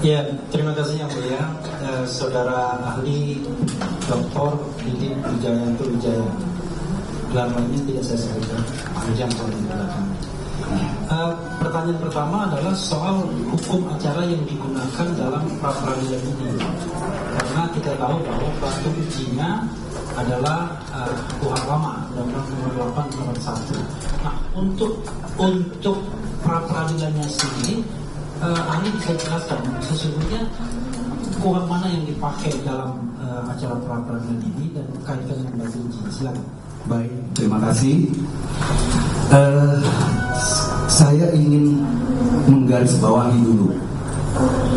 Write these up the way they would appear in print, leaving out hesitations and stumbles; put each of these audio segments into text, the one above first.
Ya, terima kasih yang mulia, saudara ahli Dr. Didit Wijayanto Wijaya. Namanya tidak saya sebutkan, panjang kalau di belakang. Pertanyaan pertama adalah soal hukum acara yang digunakan dalam pra-peradilan ini. Karena kita tahu bahwa batu ujinya adalah KUHP lama, Undang-Undang Nomor 8 Tahun 1. Nah, untuk pra-peradilannya sendiri, ahli bisa jelaskan sesungguhnya KUHP mana yang dipakai dalam acara pra-peradilan ini dan kaitan dengan batu uji. Silakan. Baik, terima kasih. Saya ingin menggarisbawahi dulu.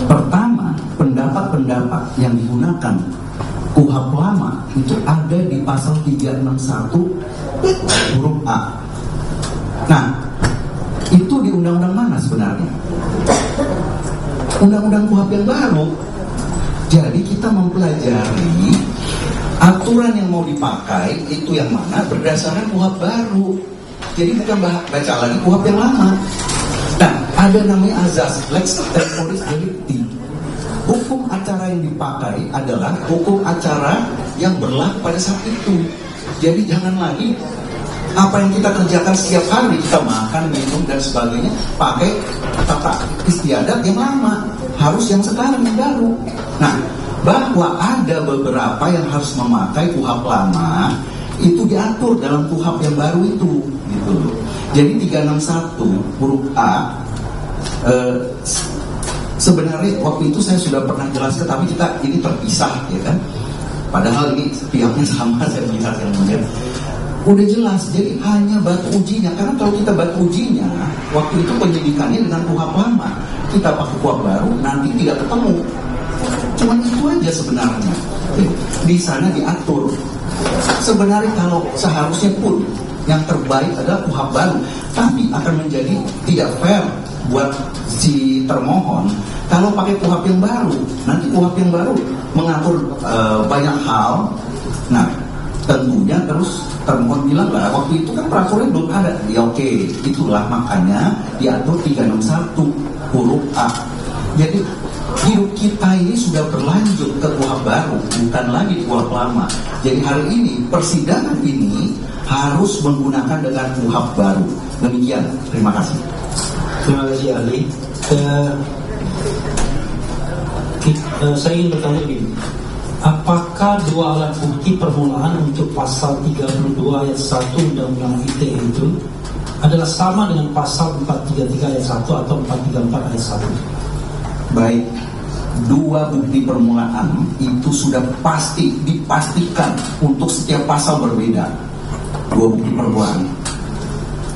Pertama, pendapat-pendapat yang digunakan KUHP lama itu ada di pasal 361 huruf A. Nah, itu di undang-undang mana sebenarnya? Undang-undang KUHP yang baru. Jadi kita mempelajari aturan yang mau dipakai itu yang mana berdasarkan KUHP baru. Jadi bukan baca lagi KUHP yang lama. Nah, ada namanya azas lex temporis delicti. Hukum acara yang dipakai adalah hukum acara yang berlaku pada saat itu. Jadi jangan lagi apa yang kita kerjakan setiap hari, kita makan, minum dan sebagainya, pakai tata istiadat yang lama. Harus yang sekarang yang baru. Nah, bahwa ada beberapa yang harus memakai KUHP lama itu diatur dalam KUHP yang baru itu, gitu loh. Jadi 361 huruf A sebenarnya waktu itu saya sudah pernah jelaskan, tapi kita ini terpisah, ya kan? Padahal ini pihaknya sama, saya melihat yang melihat udah jelas. Jadi hanya batu ujinya, karena kalau kita batu ujinya waktu itu penyidikannya dengan KUHP lama, kita pakai KUHP baru nanti tidak ketemu. Cuman itu aja sebenarnya. Di sana diatur. Sebenarnya kalau seharusnya pun yang terbaik adalah KUHP baru, tapi akan menjadi tidak fair buat si termohon kalau pakai KUHP yang baru. Nanti KUHP yang baru mengatur banyak hal. Nah, tentunya terus termohon bilang lah waktu itu kan peraturan belum ada. Ya oke, itulah makanya diatur 361 huruf A. Jadi hidup kita ini sudah berlanjut ke KUHP baru, bukan lagi KUHP lama. Jadi hari ini persidangan ini harus menggunakan dengan KUHP baru. Demikian, terima kasih. Terima kasih ahli. Saya ingin bertanya begini, apakah dua alat bukti permulaan untuk pasal 32 ayat 1 Undang-Undang ITE itu adalah sama dengan pasal 433 ayat 1 atau 434 ayat 1? Baik, dua bukti permulaan itu sudah pasti dipastikan untuk setiap pasal berbeda. Dua bukti permulaan.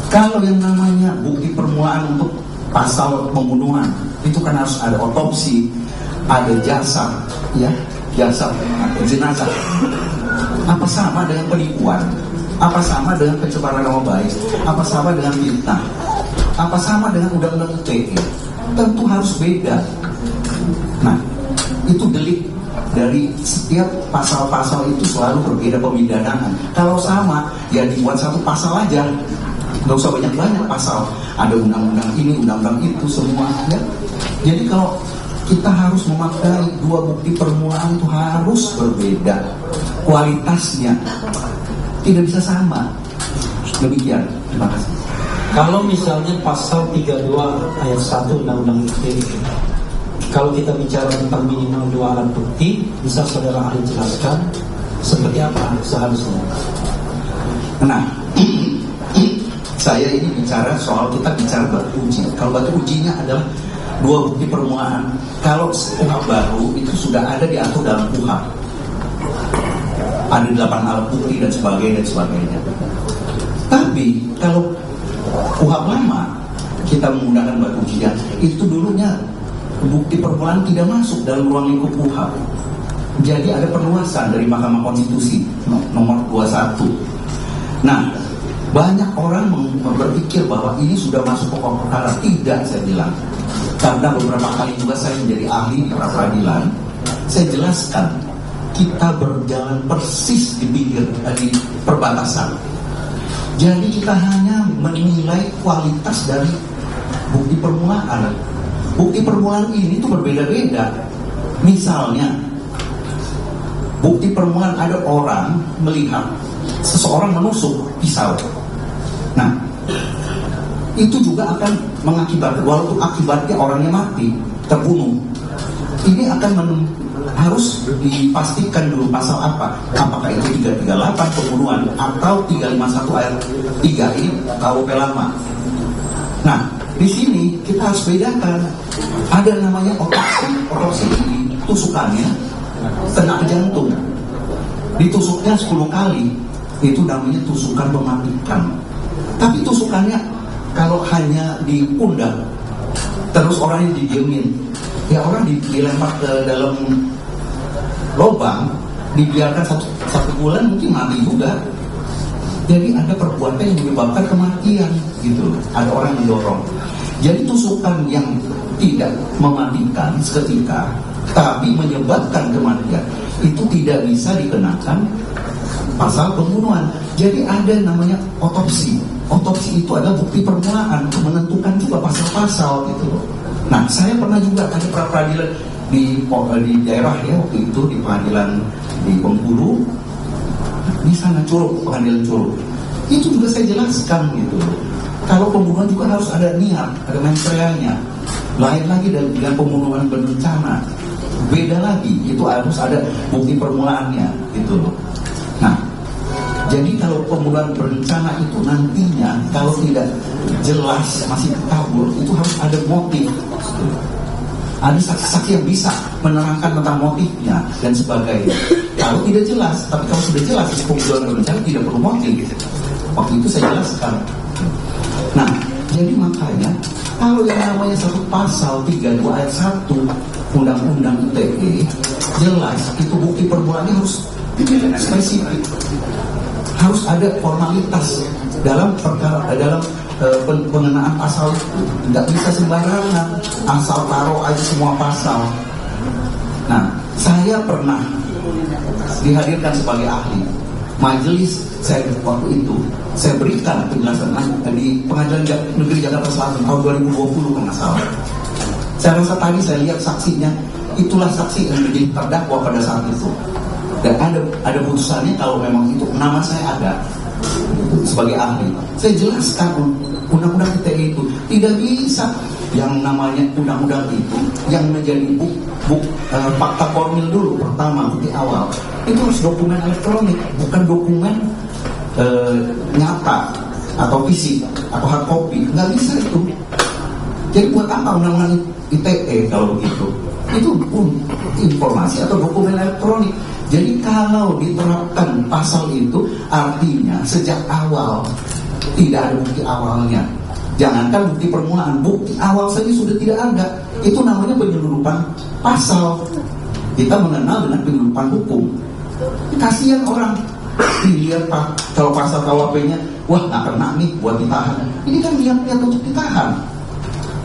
Kalau yang namanya bukti permulaan untuk pasal pembunuhan itu kan harus ada otopsi, ada jasad, ya, jasad jenazah. Apa sama dengan penipuan? Apa sama dengan pencemaran nama baik? Apa sama dengan fitnah? Apa sama dengan undang-undang ITE? Tentu harus beda. Nah, itu delik dari setiap pasal-pasal itu selalu berbeda pemidanaan. Kalau sama, ya dibuat satu pasal aja. Nggak usah banyak-banyak pasal. Ada undang-undang ini, undang-undang itu, semua, ya. Jadi kalau kita harus memakai dua bukti permulaan itu harus berbeda. Kualitasnya tidak bisa sama. Demikian, terima kasih. Kalau misalnya pasal 32 ayat 1 Undang-Undang ITE, kalau kita bicara tentang minimal dua alat bukti, bisa saudara ahli jelaskan seperti apa seharusnya? Nah, saya ini bicara soal kita bicara batu uji. Kalau batu ujinya adalah dua bukti permulaan. Kalau KUHP baru itu sudah ada diatur dalam KUHP. Ada 8 alat bukti dan sebagainya. Tapi kalau KUHP lama kita menggunakan batu ujian, itu dulunya bukti permulaan tidak masuk dalam ruang lingkup KUHP. Jadi ada perluasan dari Mahkamah Konstitusi nomor 21. Nah, banyak orang berpikir bahwa ini sudah masuk pokok perkara. Tidak, saya bilang. Karena beberapa kali juga saya menjadi ahli pra peradilan, saya jelaskan kita berjalan persis di pinggir di perbatasan. Jadi kita hanya menilai kualitas dari bukti permulaan. bukti permulaan ini tuh berbeda-beda. Misalnya, bukti permulaan ada orang melihat seseorang menusuk pisau. Nah, itu juga akan mengakibatkan, walaupun akibatnya orangnya mati, terbunuh. Ini akan harus dipastikan dulu pasal apa. Apakah itu 338 pembunuhan atau 351 ayat 3 ini KUP lama. Nah, di sini kita harus bedakan. Ada namanya otopsi. Otopsi ini tusukannya kena jantung. Ditusuknya 10 kali. Itu namanya tusukan mematikan. Tapi tusukannya kalau hanya di pundak, terus orangnya didiemin, ya orang dilempar ke dalam lubang, dibiarkan satu bulan mungkin mati juga. Jadi ada perbuatan yang menyebabkan kematian gitu. Ada orang yang mendorong. Jadi tusukan yang tidak mematikan seketika tapi menyebabkan kematian itu tidak bisa dikenakan pasal pembunuhan. Jadi ada namanya otopsi. Otopsi itu adalah bukti permulaan untuk menentukan juga pasal-pasal gitu. Nah, saya pernah juga ada pra-peradilan di daerah ya, waktu itu di pengadilan di Bengkulu, di sana Curug, pengadilan Curug. Itu juga saya jelaskan gitu. Kalau pembunuhan juga harus ada niat, ada mens reanya. Lain lagi dengan pembunuhan berencana. Beda lagi, itu harus ada bukti permulaannya gitu loh. Nah, jadi kalau pembunuhan berencana itu nantinya kalau tidak jelas masih kabur, itu harus ada motif. Ada saksi-saksi yang bisa menerangkan tentang motifnya dan sebagainya. Kalau tidak jelas, tapi kalau sudah jelas pembunuhan berencana tidak perlu motif. Waktu itu saya jelaskan. Nah, jadi makanya kalau yang namanya satu pasal 32 ayat 1 Undang-Undang ITE jelas itu bukti permulaannya harus spesifik. Harus ada formalitas dalam perkara, dalam pengenaan pasal itu. Tidak bisa sembarangan asal taruh aja semua pasal. Nah, saya pernah dihadirkan sebagai ahli majelis. Saya waktu itu saya berikan penjelasan di Pengadilan Negeri Jakarta Selatan tahun 2020 kalau nggak salah. Saya rasa tadi saya lihat saksinya, itulah saksi yang menjadi terdakwa pada saat itu. Dan ada putusannya kalau memang itu nama saya ada sebagai ahli. Saya jelaskan undang-undang ITE itu tidak bisa yang namanya undang-undang itu yang menjadi fakta formil dulu pertama bukti awal itu harus dokumen elektronik, bukan dokumen nyata atau fisik atau hard copy. Nggak bisa itu. Jadi buat apa undang-undang ITE kalau begitu? Itu informasi atau dokumen elektronik. Jadi kalau diterapkan pasal itu artinya sejak awal tidak ada bukti awalnya. Jangankan bukti permulaan, bukti awal saja sudah tidak ada. Itu namanya penyelundupan pasal. Kita mengenal dengan penyelundupan hukum. Kasihan orang dilihat kalau pasal KUHP-nya, wah nggak kena nih buat ditahan. Ini kan lihat-lihat untuk ditahan.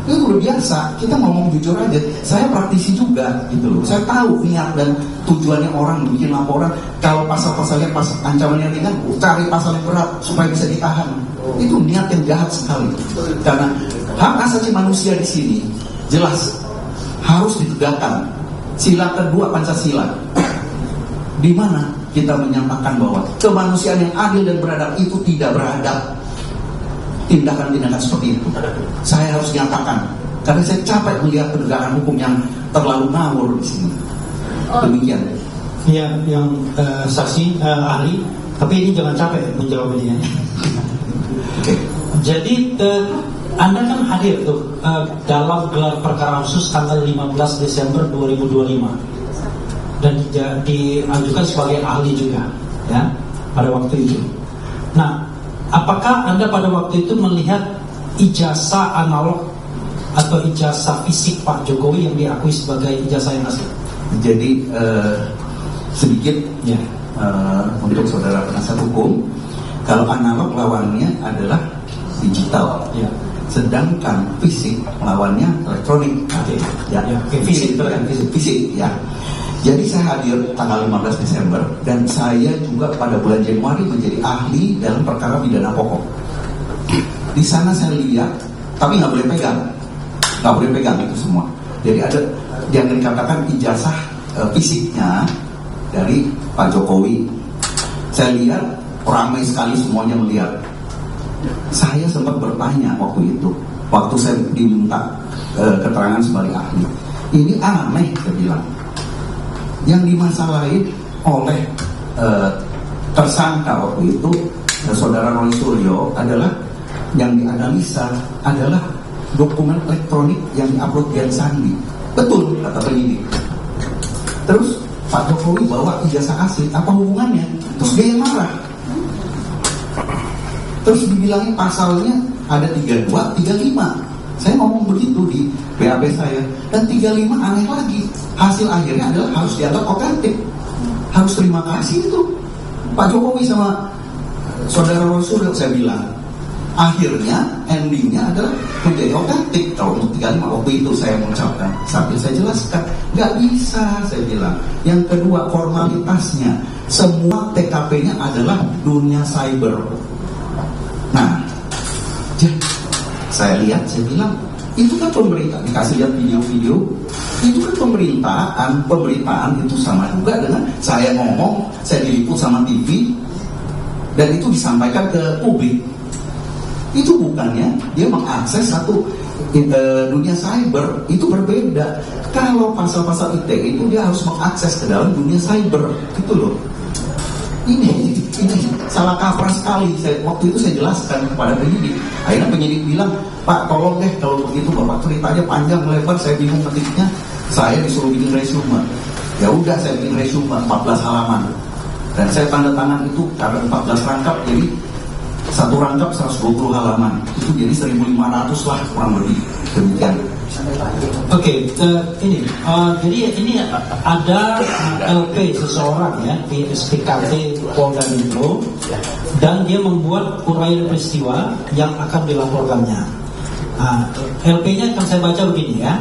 Itu udah biasa. Kita ngomong jujur aja. Saya praktisi juga gitu loh. Saya tahu niat dan tujuannya orang bikin laporan. Kalau pasal-pasalnya ancamannya ringan, cari pasal yang berat supaya bisa ditahan. Itu niat yang jahat sekali. Karena hak asasi manusia di sini jelas harus ditegakkan. Sila kedua Pancasila. Di mana kita menyatakan bahwa kemanusiaan yang adil dan beradab itu tidak beradab. Tindakan-tindakan seperti itu saya harus nyatakan karena saya capek melihat penegakan hukum yang terlalu ngawur di sini. Demikian. Ya, yang saksi ahli, tapi ini jangan capek menjawab ini ya. Okay. Jadi Anda kan hadir tuh dalam gelar perkara khusus tanggal 15 Desember 2025 dan diajukan sebagai ahli juga ya pada waktu itu. Nah, apakah Anda pada waktu itu melihat ijazah analog atau ijazah fisik Pak Jokowi yang diakui sebagai ijazah yang asli? Jadi sedikit ya untuk saudara penasihat hukum, kalau analog lawannya adalah digital, ya. Sedangkan fisik lawannya elektronik. Okay. Ya, okay. Fisik ya. Jadi saya hadir tanggal 15 Desember dan saya juga pada bulan Januari menjadi ahli dalam perkara pidana pokok. Di sana saya lihat, tapi nggak boleh pegang. nggak boleh pegang itu semua. Jadi ada yang dikatakan ijazah fisiknya dari Pak Jokowi. Saya lihat ramai sekali semuanya melihat. Saya sempat bertanya waktu saya diminta keterangan sebagai ahli. Ini aneh, saya bilang. Yang dimasalahin oleh tersangka waktu itu, saudara Roy Suryo, adalah yang dianalisa adalah dokumen elektronik yang diupload Dian Sandi. Betul, kata penyidik. Terus Pak Jokowi bawa ijazah asli, apa hubungannya? Terus dia yang marah. Terus dibilangin pasalnya ada 32, 35. Saya ngomong begitu di BAP saya. Dan 35 aneh lagi. Hasil akhirnya adalah harus dianggap otentik. Harus terima kasih itu Pak Jokowi sama saudara Rasul, saya bilang. Akhirnya, endingnya adalah menjadi otentik. Kalau untuk 35 waktu itu saya mengucapkan, sambil saya jelaskan, nggak bisa, saya bilang. Yang kedua, formalitasnya, semua TKP-nya adalah dunia cyber. Nah, saya lihat, saya bilang, itu kan pemerintah, dikasih lihat video-video, itu kan pemberitaan itu sama juga dengan saya ngomong, saya diliput sama TV, dan itu disampaikan ke publik. Itu bukannya dia mengakses satu dunia cyber, itu berbeda. Kalau pasal-pasal ITE itu dia harus mengakses ke dalam dunia cyber, gitu loh. Ini salah kaprah sekali. Waktu itu saya jelaskan kepada penyidik. Akhirnya penyidik bilang, Pak tolong deh kalau begitu Bapak ceritanya panjang lebar, saya bingung ketiknya. Saya disuruh bikin resume. Ya udah, saya bikin resume 14 halaman. Dan saya tanda tangan itu karena 14 rangkap, jadi satu rangkap 120 halaman. Itu jadi 1.500 lah kurang lebih. Demikian. Oke, jadi ini ada LP seseorang ya di SPKT Polda Metro, dan dia membuat uraian peristiwa yang akan dilaporkannya. LP-nya akan saya baca begini ya.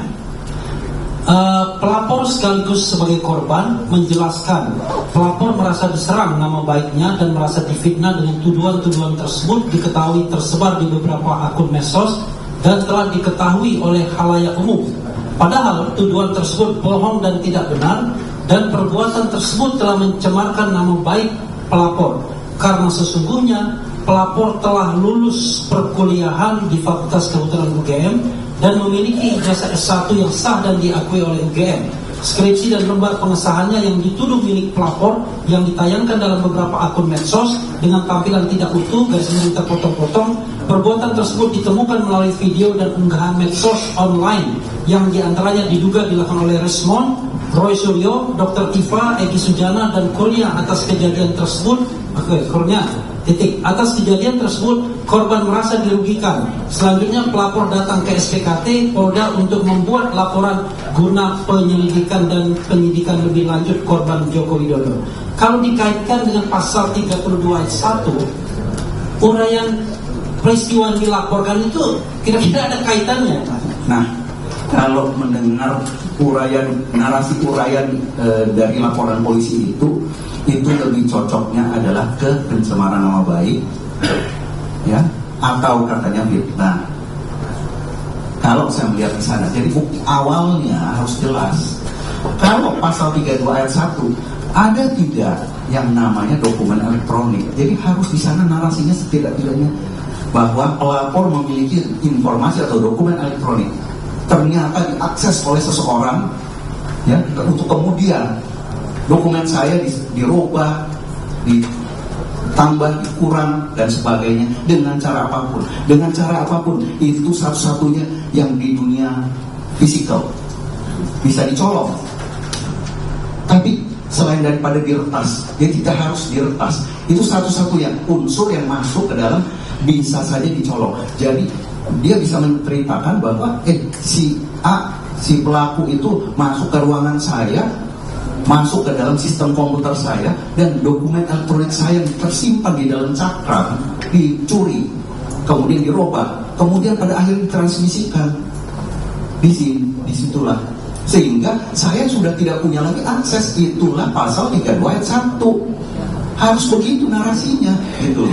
Pelapor sekaligus sebagai korban menjelaskan pelapor merasa diserang nama baiknya dan merasa difitnah dengan tuduhan-tuduhan tersebut diketahui tersebar di beberapa akun medsos dan telah diketahui oleh khalayak umum. Padahal tuduhan tersebut bohong dan tidak benar, dan perbuatan tersebut telah mencemarkan nama baik pelapor, karena sesungguhnya pelapor telah lulus perkuliahan di Fakultas Kedokteran UGM dan memiliki ijazah S1 yang sah dan diakui oleh UGM. Skripsi dan lembar pengesahannya yang dituduh milik pelapor yang ditayangkan dalam beberapa akun medsos dengan tampilan tidak utuh, garis miring terpotong-potong. Perbuatan tersebut ditemukan melalui video dan unggahan medsos online yang diantaranya diduga dilakukan oleh Resmond, Roy Suryo, Dr. Tifa, Egy Sujana, dan Kurnia. Atas kejadian tersebut, atas kejadian tersebut, korban merasa dirugikan. Selanjutnya pelapor datang ke SPKT Polda untuk membuat laporan guna penyelidikan dan penyidikan lebih lanjut korban Joko Widodo. Kalau dikaitkan dengan pasal 32 ayat 1, uraian peristiwa yang dilaporkan itu kira-kira ada kaitannya, Pak? Nah, kalau mendengar narasi uraian dari laporan polisi itu lebih cocoknya adalah ke pencemaran nama baik, ya, atau katanya fitnah. Kalau saya melihat di sana, jadi bukti awalnya harus jelas. Kalau pasal 32 ayat 1 ada tidak yang namanya dokumen elektronik, jadi harus di sana narasinya setidak-tidaknya bahwa pelapor memiliki informasi atau dokumen elektronik ternyata diakses oleh seseorang, ya, untuk kemudian dokumen saya dirubah, ditambah, dikurang, dan sebagainya dengan cara apapun. Dengan cara apapun, itu satu-satunya yang di dunia fisikal bisa dicolong. Tapi selain daripada diretas, ya kita harus diretas. Itu satu-satunya unsur yang masuk ke dalam bisa saja dicolong. Jadi dia bisa menceritakan bahwa si A, si pelaku itu masuk ke ruangan saya, masuk ke dalam sistem komputer saya, dan dokumen elektronik saya yang tersimpan di dalam cakram dicuri, kemudian dirubah, kemudian pada akhirnya ditransmisikan. Disitulah sehingga saya sudah tidak punya lagi akses. Itulah pasal 32 ayat 1. Harus begitu narasinya, gitu.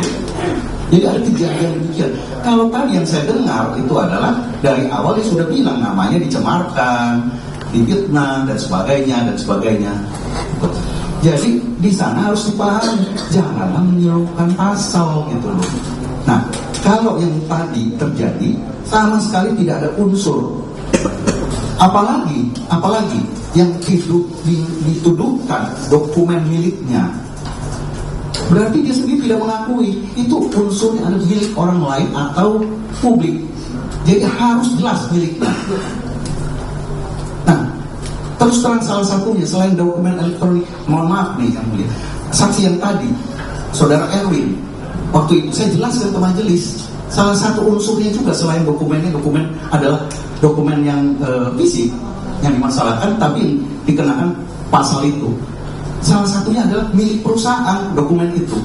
Jadi ada kejadian demikian. Kalau tadi yang saya dengar itu adalah dari awal dia sudah bilang namanya dicemarkan, difitnah dan sebagainya. Jadi di sana harus dipahami, janganlah menyerukan pasal gitu loh. Nah, kalau yang tadi terjadi sama sekali tidak ada unsur. Apalagi yang dituduhkan dokumen miliknya. Berarti dia sendiri tidak mengakui itu unsurnya ada milik orang lain atau publik. Jadi harus jelas miliknya. Nah, terus terang salah satunya selain dokumen elektronik, mohon maaf nih yang mulia, saksi yang tadi, saudara Erwin, waktu itu saya jelaskan ke majelis, salah satu unsurnya juga selain dokumen adalah dokumen yang fisik yang dimasalahkan, tapi dikenakan pasal itu. Salah satunya adalah milik perusahaan, dokumen itu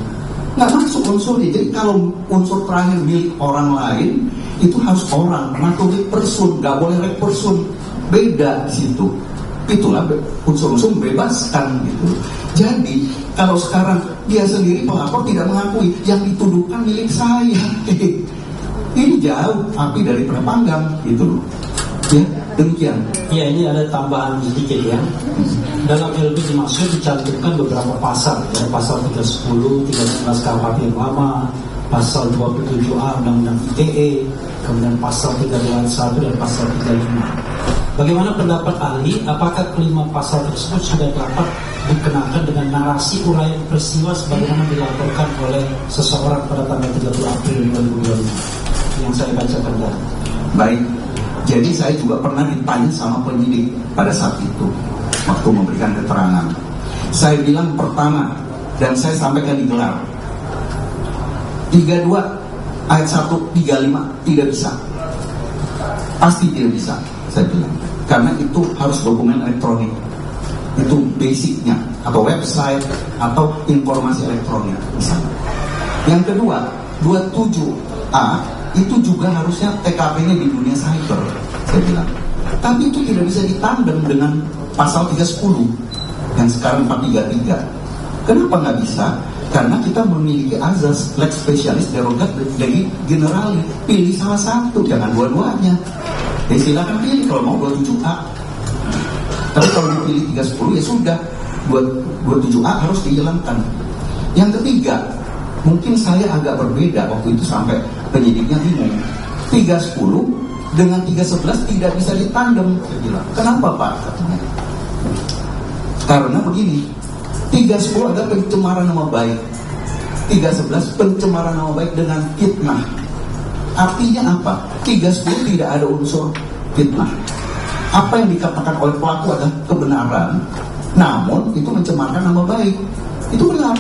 nggak masuk unsurnya. Jadi kalau unsur terakhir milik orang lain itu harus orang, naturally person, nggak boleh person, beda di situ. Itulah unsur-unsur membebaskan gitu. Jadi kalau sekarang dia sendiri pelapor tidak mengakui yang dituduhkan milik saya, ini jauh api dari panggang gitu loh. Ya, demikian. Ya, ini ada tambahan sedikit ya. Dalam LB dimaksud dicantumkan beberapa pasal, ya, pasal 310, 13 KUHP yang lama, pasal 27A Undang-Undang ITE, kemudian pasal 321 dan pasal 35. Bagaimana pendapat ahli? Apakah kelima pasal tersebut sudah dapat dikenakan dengan narasi uraian peristiwa sebagaimana dilaporkan oleh seseorang pada tanggal 30 April 2025 yang saya bacakan tadi? Baik. Jadi saya juga pernah ditanya sama penyidik pada saat itu waktu memberikan keterangan. Saya bilang pertama, dan saya sampaikan di gelar, 32 ayat 1, 35 tidak bisa. Pasti tidak bisa, saya bilang. Karena itu harus dokumen elektronik. Itu basicnya, atau website, atau informasi elektronik misalnya. Yang kedua, 27A itu juga harusnya TKP-nya di dunia cyber, saya bilang. Tapi itu tidak bisa ditandem dengan pasal 310 yang sekarang 433. Kenapa nggak bisa? Karena kita memiliki azas lex specialis derogat dari generali. Pilih salah satu, jangan dua-duanya. Ya silakan pilih kalau mau 27A. Tapi kalau dipilih 310 ya sudah, 27A harus dihilangkan. Yang ketiga, mungkin saya agak berbeda waktu itu sampai penyidiknya bingung. 310 dengan 311 tidak bisa ditandem. Saya bilang, kenapa Pak? Katanya. Karena begini, 310 adalah pencemaran nama baik, 311 pencemaran nama baik dengan fitnah. Artinya apa? 310 tidak ada unsur fitnah. Apa yang dikatakan oleh pelaku adalah kebenaran, namun itu mencemarkan nama baik. Itu benar.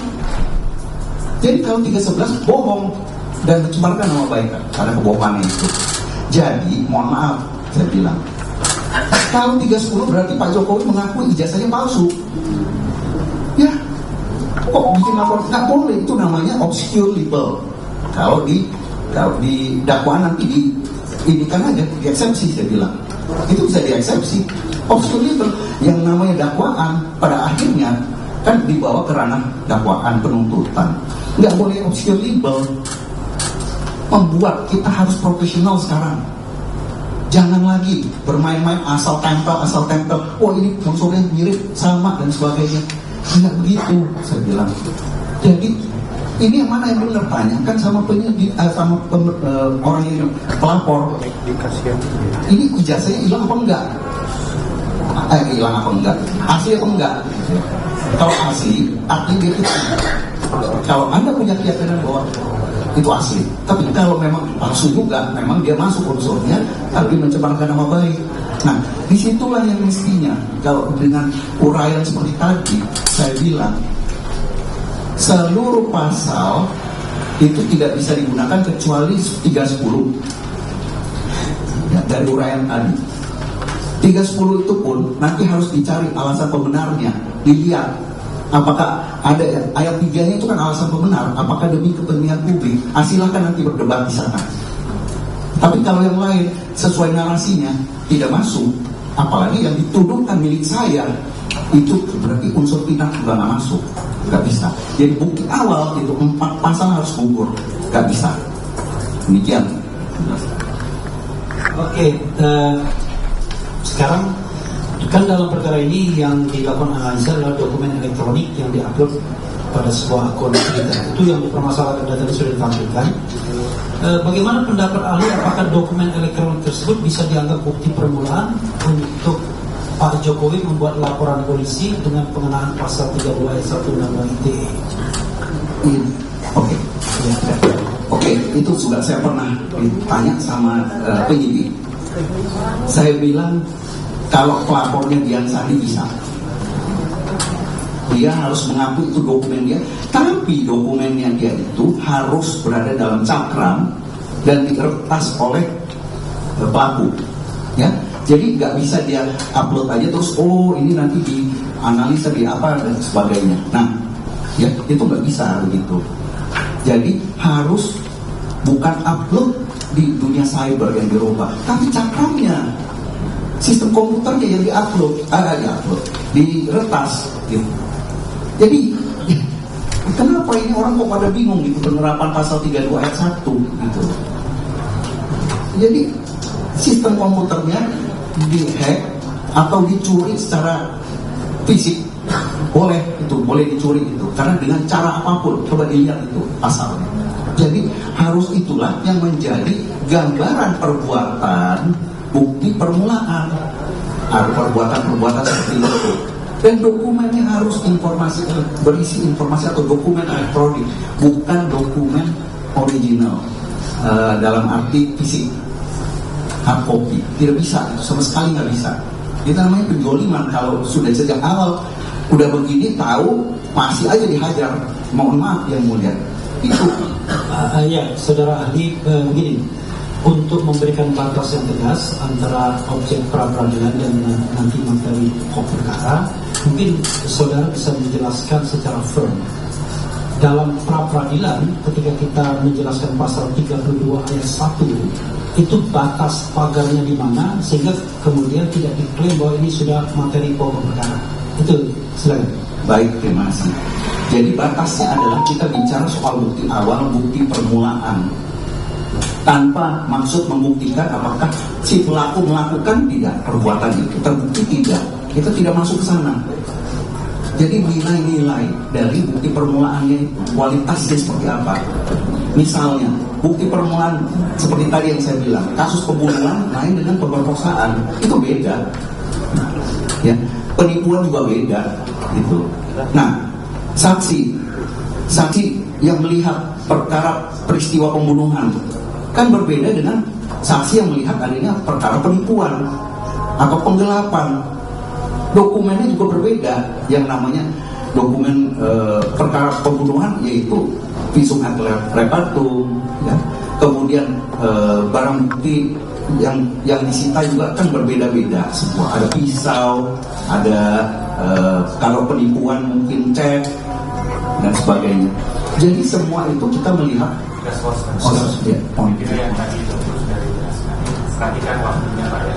Jadi kalau 311 bohong dan mencemarkan nama baik karena kebohongan itu. Jadi mohon maaf saya bilang, kalau 310 berarti Pak Jokowi mengakui ijazahnya palsu. Ya, kok bikin lapor? Nggak boleh, itu namanya obscure libel. Kalau di dakwaan nanti ini kan aja dieksepsi, saya bilang. Itu bisa dieksepsi. Obscure libel yang namanya dakwaan pada akhirnya kan dibawa ke ranah dakwaan penuntutan. Nggak boleh obscure libel. Membuat kita harus profesional sekarang. Jangan lagi bermain-main asal tempel. Oh ini unsurnya mirip, sama dan sebagainya. Tidak begitu, saya bilang. Jadi ini yang mana yang benar, tanyakan sama penyidik, sama orang yang pelapor. Ini ijazahnya hilang apa enggak? Hilang apa enggak? Asli apa enggak? Kalau asli, artinya dia itu. Kalau Anda punya keyakinan bahwa itu asli, tapi kalau memang palsu juga, memang dia masuk unsurnya, tapi mencemarkan nama baik. Nah, disitulah yang mestinya, kalau dengan uraian seperti tadi, saya bilang, seluruh pasal itu tidak bisa digunakan kecuali 310 ya, dari uraian tadi. 310 itu pun nanti harus dicari alasan pembenarnya, dilihat apakah ada ayat 3-nya itu kan alasan pembenar, apakah demi kepentingan publik. Silahkan nanti berdebat di sana. Tapi kalau yang lain sesuai narasinya tidak masuk, apalagi yang dituduhkan milik saya, itu berarti unsur fitnah juga nggak masuk. nggak bisa. Jadi bukti awal itu 4 pasal harus gugur, nggak bisa. Demikian. Oke, sekarang kan dalam perkara ini yang dilakukan analisa adalah dokumen elektronik yang diupload pada sebuah akun Twitter. Itu yang dipermasalahkan dan tadi sudah ditampilkan. Bagaimana pendapat ahli, apakah dokumen elektronik tersebut bisa dianggap bukti permulaan untuk Pak Jokowi membuat laporan polisi dengan pengenaan pasal 32 ayat 1 Undang-Undang ITE? Oke. Oke, itu juga saya pernah ditanya sama penyidik. Saya bilang kalau pelapornya Dian Sandi bisa, dia harus mengakui itu dokumen dia, tapi dokumennya dia itu harus berada dalam cakram dan diretas oleh pelaku, ya. Jadi nggak bisa dia upload aja terus ini nanti dianalisa di apa dan sebagainya. Nah, ya itu nggak bisa begitu. Jadi harus bukan upload di dunia cyber yang dirubah, tapi cakramnya, sistem komputernya yang diretas gitu. Jadi kenapa ini orang kok pada bingung gitu penerapan pasal 32 ayat 1 gitu. Jadi sistem komputernya dihack atau dicuri secara fisik boleh dicuri itu karena dengan cara apapun, coba dilihat itu pasalnya. Jadi harus itulah yang menjadi gambaran perbuatan bukti permulaan, perbuatan seperti itu. Dan dokumennya harus berisi informasi atau dokumen elektronik, bukan dokumen original dalam arti fisik, hard copy. Tidak bisa, itu sama sekali nggak bisa. Itu namanya penjoliman. Kalau sudah sejak awal udah begini tahu masih aja dihajar, mohon maaf yang mulia. Itu. Ya, saudara ahli, begini. Untuk memberikan batas yang tegas antara objek pra-peradilan dan nanti materi pokok perkara, mungkin saudara bisa menjelaskan secara firm. Dalam pra-peradilan, ketika kita menjelaskan pasal 32 ayat 1, itu batas pagarnya di mana sehingga kemudian tidak diklaim bahwa ini sudah materi pokok perkara. Itu, silakan. Baik, terima kasih. Jadi batasnya adalah kita bicara soal bukti awal, bukti permulaan, tanpa maksud membuktikan apakah si pelaku melakukan tidak perbuatan itu, terbukti tidak, kita tidak masuk ke sana. Jadi nilai-nilai dari bukti permulaannya itu, kualitasnya seperti apa. Misalnya bukti permulaan seperti tadi yang saya bilang, kasus pembunuhan lain dengan pemerkosaan, itu beda. Ya, penipuan juga beda gitu. Nah, saksi yang melihat perkara peristiwa pembunuhan kan berbeda dengan saksi yang melihat adanya perkara penipuan atau penggelapan. Dokumennya juga berbeda. Yang namanya dokumen perkara pembunuhan yaitu visum et repertum, ya. Kemudian barang bukti yang disita juga kan berbeda-beda semua. Ada pisau, ada kalau penipuan mungkin cek dan sebagainya. Jadi semua itu kita melihat. Yang tadi itu sudah dijelaskan. Perhatikan waktunya Pak ya.